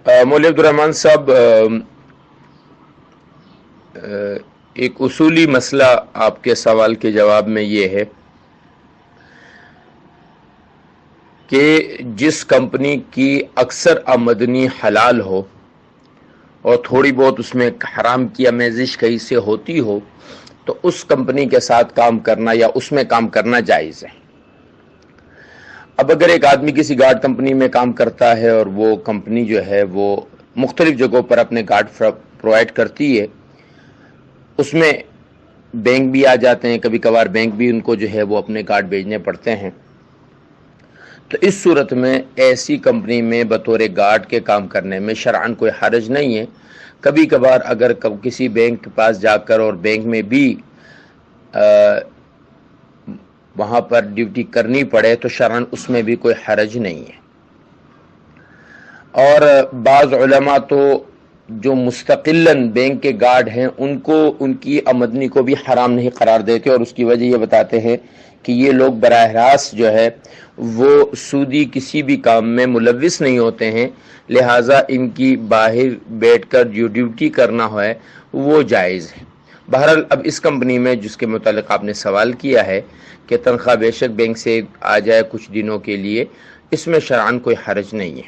मौलवी अब्दुर्रहमान साहब, एक उसूली मसला आपके सवाल के जवाब में ये है कि जिस कंपनी की अक्सर आमदनी हलाल हो और थोड़ी बहुत उसमें हराम की आमेजिश कहीं से होती हो तो उस कंपनी के साथ काम करना या उसमें काम करना जायज़ है। अब अगर एक आदमी किसी गार्ड कंपनी में काम करता है और वो कंपनी जो है वो मुख्तलिफ जगहों पर अपने गार्ड प्रोवाइड करती है, उसमें बैंक भी आ जाते हैं, कभी कभार बैंक भी उनको जो है वो अपने गार्ड भेजने पड़ते हैं, तो इस सूरत में ऐसी कंपनी में बतौर गार्ड के काम करने में शरअन कोई हरज नहीं है। कभी कभार अगर किसी बैंक के पास जाकर और बैंक में भी वहाँ पर ड्यूटी करनी पड़े तो शरअन उसमें भी कोई हरज नहीं है। और बाज़ उलमा तो जो मुस्तकिलन बैंक के गार्ड हैं उनको उनकी आमदनी को भी हराम नहीं करार देते और उसकी वजह ये बताते हैं कि ये लोग बराह रास्त जो है वो सूदी किसी भी काम में मुलविस नहीं होते हैं, लिहाजा इनकी बाहर बैठकर जो ड्यूटी करना है वो जायज़ है। बहरहाल अब इस कंपनी में जिसके मुतालिक आपने सवाल किया है कि तनख्वाह बेशक बैंक से आ जाए कुछ दिनों के लिए, इसमें शरअन कोई हरज नहीं है।